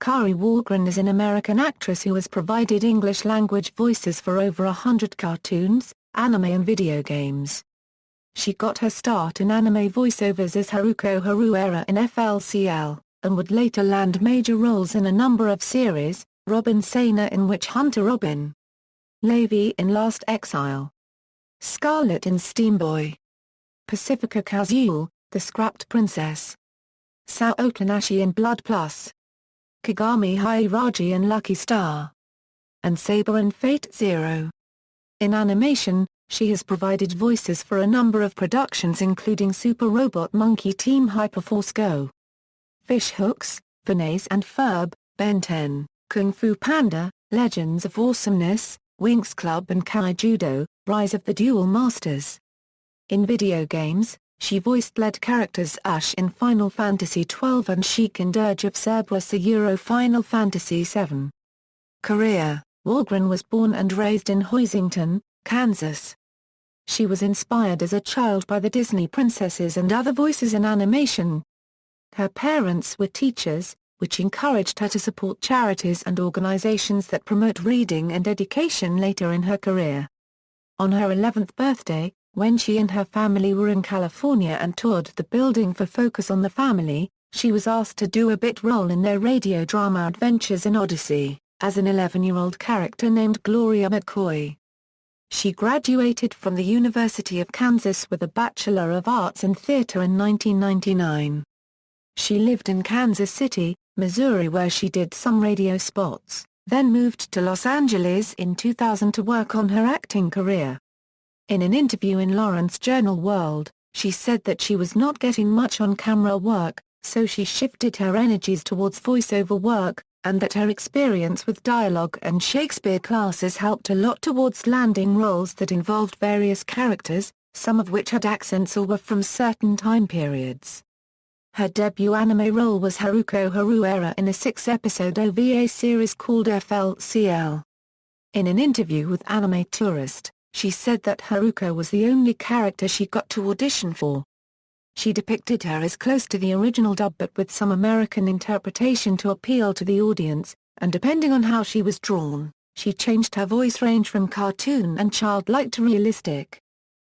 Kari Wahlgren is an American actress who has provided English-language voices for over 100 cartoons, anime and video games. She got her start in anime voiceovers as Haruko Haruhara in FLCL, and would later land major roles in a number of series, Robin Sena in Witch Hunter Robin, Lavie in Last Exile, Scarlett in Steamboy, Pacifica Casull, The Scrapped Princess, Otonashi in Blood Plus, Kagami Hiiragi in Lucky Star, and Saber in Fate Zero. In animation, she has provided voices for a number of productions including Super Robot Monkey Team Hyperforce Go, Fish Hooks, Phineas and Ferb, Ben 10, Kung Fu Panda, Legends of Awesomeness, Winx Club and Kaijudo, Rise of the Duel Masters. In video games, she voiced lead characters Ashe in Final Fantasy XII and Shelke in Dirge of Cerberus Final Fantasy VII. Career: Wahlgren was born and raised in Hoisington, Kansas. She was inspired as a child by the Disney princesses and other voices in animation. Her parents were teachers, which encouraged her to support charities and organizations that promote reading and education later in her career. On her 11th birthday, when she and her family were in California and toured the building for Focus on the Family, she was asked to do a bit role in their radio drama Adventures in Odyssey, as an 11-year-old character named Gloria McCoy. She graduated from the University of Kansas with a Bachelor of Arts in Theater in 1999. She lived in Kansas City, Missouri where she did some radio spots, then moved to Los Angeles in 2000 to work on her acting career. In an interview in Lawrence Journal World, she said that she was not getting much on-camera work, so she shifted her energies towards voiceover work, and that her experience with dialogue and Shakespeare classes helped a lot towards landing roles that involved various characters, some of which had accents or were from certain time periods. Her debut anime role was Haruko Haruhara in a 6-episode OVA series called FLCL. In an interview with Anime Tourist, she said that Haruko was the only character she got to audition for. She depicted her as close to the original dub but with some American interpretation to appeal to the audience, and depending on how she was drawn, she changed her voice range from cartoon and childlike to realistic.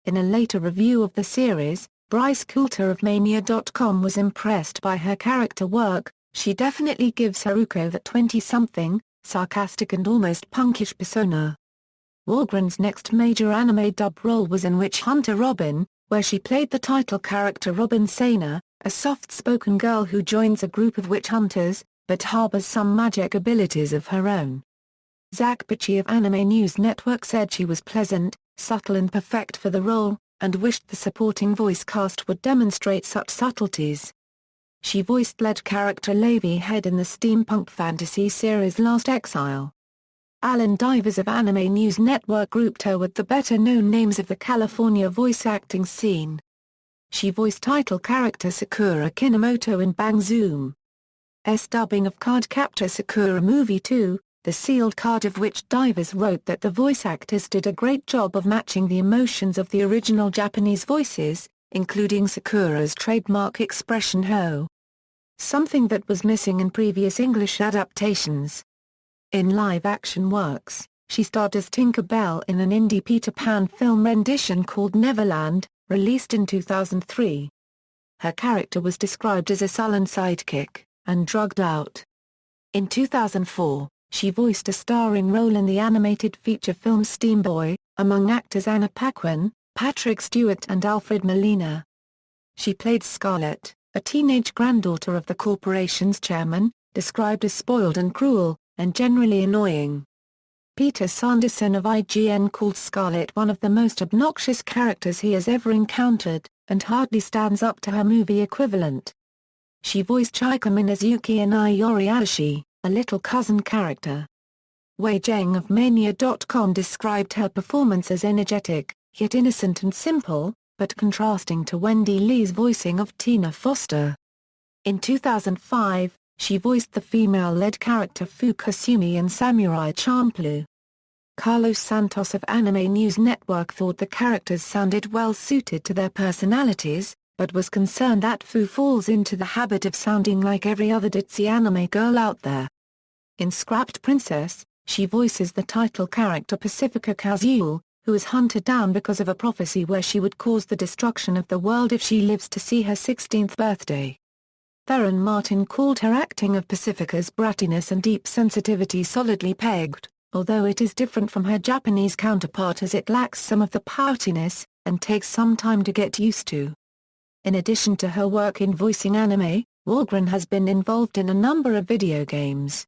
In a later review of the series, Bryce Coulter of Mania.com was impressed by her character work. She definitely gives Haruko that 20-something, sarcastic and almost punkish persona. Wahlgren's next major anime dub role was in Witch Hunter Robin, where she played the title character Robin Sena, a soft-spoken girl who joins a group of witch hunters, but harbors some magic abilities of her own. Zach Bitchie of Anime News Network said she was pleasant, subtle and perfect for the role, and wished the supporting voice cast would demonstrate such subtleties. She voiced lead character Lavie Head in the steampunk fantasy series Last Exile. Alan Divers of Anime News Network grouped her with the better-known names of the California voice acting scene. She voiced title character Sakura Kinomoto in Bang Zoom's dubbing of Card Captor Sakura Movie 2, the sealed card of which Divers wrote that the voice actors did a great job of matching the emotions of the original Japanese voices, including Sakura's trademark expression ho, something that was missing in previous English adaptations. In live-action works, she starred as Tinker Bell in an indie Peter Pan film rendition called Neverland, released in 2003. Her character was described as a sullen sidekick, and drugged out. In 2004, she voiced a starring role in the animated feature film Steamboy, among actors Anna Paquin, Patrick Stewart and Alfred Molina. She played Scarlett, a teenage granddaughter of the corporation's chairman, described as spoiled and cruel, and generally annoying. Peter Sanderson of IGN called Scarlett one of the most obnoxious characters he has ever encountered, and hardly stands up to her movie equivalent. She voiced Chika Minazuki in Iori Ashi, a little cousin character. Wei Zheng of Mania.com described her performance as energetic, yet innocent and simple, but contrasting to Wendy Lee's voicing of Tina Foster. In 2005, she voiced the female-led character Fu Kasumi in Samurai Champloo. Carlos Santos of Anime News Network thought the characters sounded well suited to their personalities, but was concerned that Fu falls into the habit of sounding like every other ditzy anime girl out there. In Scrapped Princess, she voices the title character Pacifica Casull, who is hunted down because of a prophecy where she would cause the destruction of the world if she lives to see her 16th birthday. Theron Martin called her acting of Pacifica's brattiness and deep sensitivity solidly pegged, although it is different from her Japanese counterpart as it lacks some of the poutiness, and takes some time to get used to. In addition to her work in voicing anime, Wahlgren has been involved in a number of video games.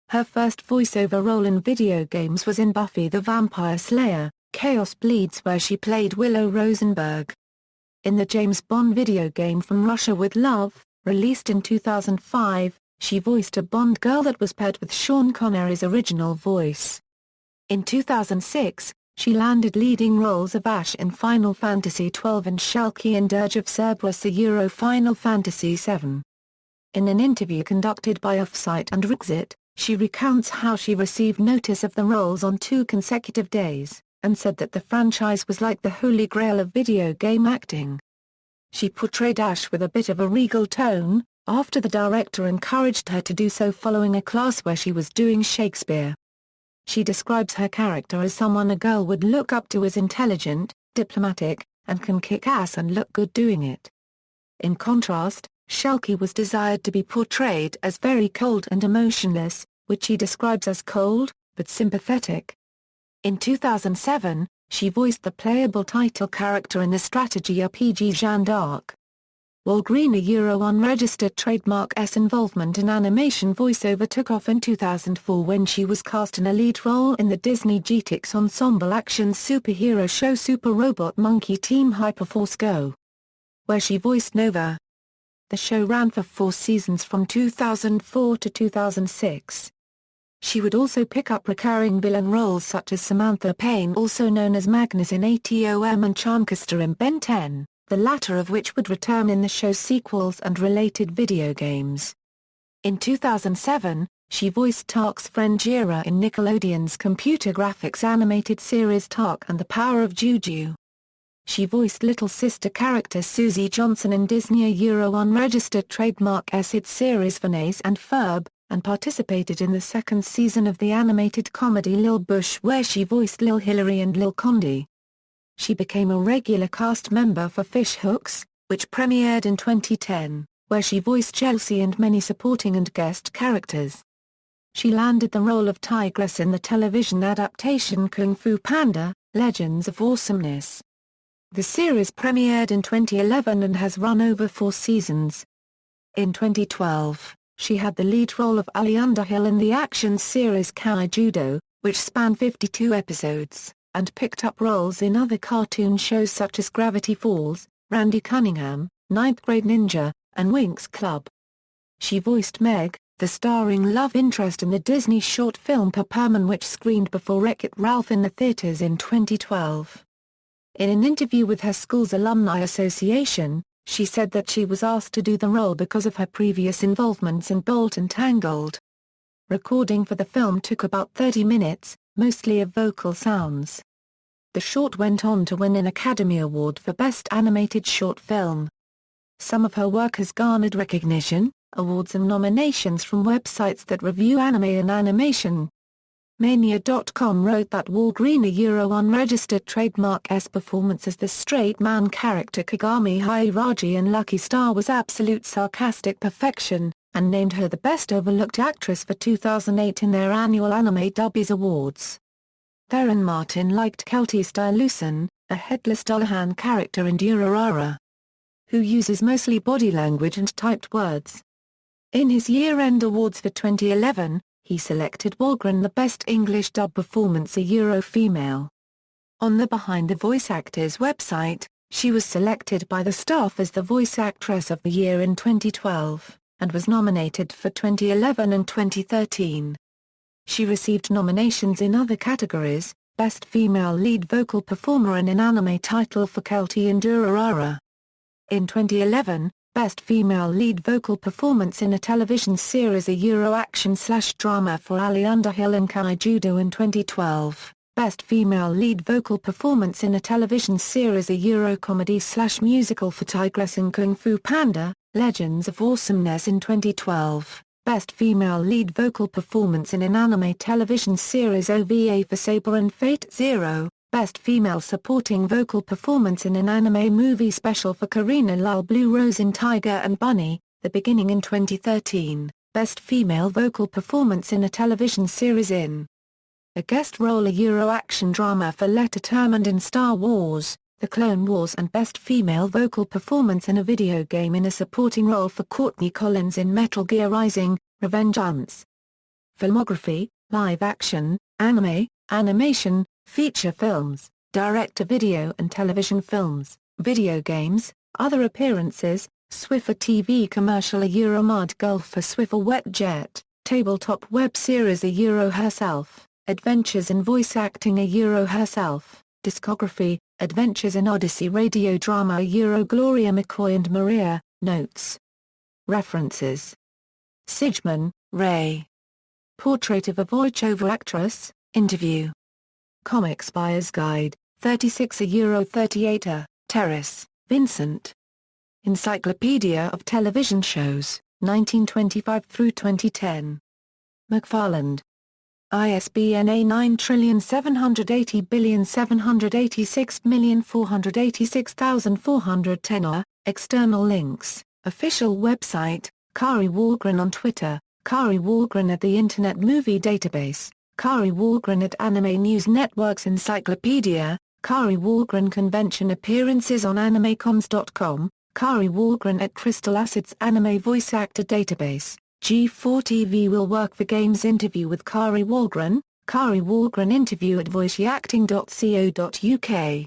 Her first voiceover role in video games was in Buffy the Vampire Slayer, Chaos Bleeds, where she played Willow Rosenberg. In the James Bond video game From Russia with Love, released in 2005, she voiced a Bond girl that was paired with Sean Connery's original voice. In 2006, she landed leading roles of Ashe in Final Fantasy XII and Shelke in Dirge of Cerberus Final Fantasy VII. In an interview conducted by Offsite and Rixit, she recounts how she received notice of the roles on 2 consecutive days, and said that the franchise was like the holy grail of video game acting. She portrayed Ashe with a bit of a regal tone, after the director encouraged her to do so following a class where she was doing Shakespeare. She describes her character as someone a girl would look up to as intelligent, diplomatic, and can kick ass and look good doing it. In contrast, Shelke was desired to be portrayed as very cold and emotionless, which he describes as cold, but sympathetic. In 2007, she voiced the playable title character in the strategy RPG Jeanne d'Arc. Wahlgren unregistered trademark S involvement in animation voiceover took off in 2004 when she was cast in a lead role in the Disney Jetix ensemble action superhero show Super Robot Monkey Team Hyperforce Go, where she voiced Nova. The show ran for 4 seasons from 2004 to 2006. She would also pick up recurring villain roles such as Samantha Payne, also known as Magnus in ATOM, and Charmcaster in Ben 10, the latter of which would return in the show's sequels and related video games. In 2007, she voiced Tark's friend Jira in Nickelodeon's computer graphics animated series Tark and the Power of Juju. She voiced little sister character Susie Johnson in Disney unregistered trademark S hit series Phineas and Ferb, and participated in the 2nd season of the animated comedy Lil Bush where she voiced Lil Hillary and Lil Condi. She became a regular cast member for Fish Hooks, which premiered in 2010, where she voiced Chelsea and many supporting and guest characters. She landed the role of Tigress in the television adaptation Kung Fu Panda, Legends of Awesomeness. The series premiered in 2011 and has run over 4 seasons. In 2012, she had the lead role of Ali Underhill in the action series Kaijudo, which spanned 52 episodes, and picked up roles in other cartoon shows such as Gravity Falls, Randy Cunningham, Ninth Grade Ninja, and Winx Club. She voiced Meg, the starring love interest in the Disney short film Pepperman, which screened before Wreck-It Ralph in the theaters in 2012. In an interview with her school's Alumni Association, she said that she was asked to do the role because of her previous involvements in Bolt and Tangled. Recording for the film took about 30 minutes, mostly of vocal sounds. The short went on to win an Academy Award for Best Animated Short Film. Some of her work has garnered recognition, awards and nominations from websites that review anime and animation. Mania.com wrote that Wahlgren unregistered trademark S performance as the straight man character Kagami Hiiragi in Lucky Star was absolute sarcastic perfection, and named her the Best Overlooked Actress for 2008 in their annual Anime Dubbies Awards. Theron Martin liked Kelty Styluson, a headless Dullahan character in Durarara, who uses mostly body language and typed words. In his year-end awards for 2011, he selected Wahlgren the Best English Dub Performance a Female. On the Behind the Voice Actors website, she was selected by the staff as the Voice Actress of the Year in 2012, and was nominated for 2011 and 2013. She received nominations in other categories, Best Female Lead Vocal Performer in an Anime Title for Kelty in Durarara. In 2011, Best Female Lead Vocal Performance in a Television Series a Action/Drama for Ali Underhill in Kaijudo in 2012. Best Female Lead Vocal Performance in a Television Series, a Euro comedy/musical for Tigress and Kung Fu Panda, Legends of Awesomeness in 2012. Best Female Lead Vocal Performance in an Anime Television Series, OVA for Saber and Fate Zero. Best Female Supporting Vocal Performance in an Anime Movie Special for Karina Lal, Blue Rose in Tiger and Bunny, The Beginning in 2013. Best Female Vocal Performance in a Television Series in a Guest Role, a Euro Action Drama for Letterman in Star Wars, The Clone Wars, and Best Female Vocal Performance in a Video Game in a Supporting Role for Courtney Collins in Metal Gear Rising, Revengeance. Filmography: Live action, anime, animation, feature films, direct-to-video and television films, video games, other appearances, Swiffer TV commercial, a Euro Mud Gulf for Swiffer Wet Jet, tabletop web series, a Euro Herself, Adventures in Voice Acting, a Euro Herself, discography, Adventures in Odyssey radio drama, a Euro Gloria McCoy and Maria, notes. References: Sigman, Ray. Portrait of a Voiceover Actress, interview. Comics Buyer's Guide, 36 a Euro 38 a, Terrace, Vincent. Encyclopedia of Television Shows, 1925 through 2010. McFarland. ISBN A9780786486486,410. External links, official website, Kari Wahlgren on Twitter, Kari Wahlgren at the Internet Movie Database, Kari Wahlgren at Anime News Network's Encyclopedia, Kari Wahlgren Convention Appearances on AnimeCons.com, Kari Wahlgren at Crystal Acid's Anime Voice Actor Database. G4TV Will Work for Games interview with Kari Wahlgren, Kari Wahlgren interview at voiceacting.co.uk.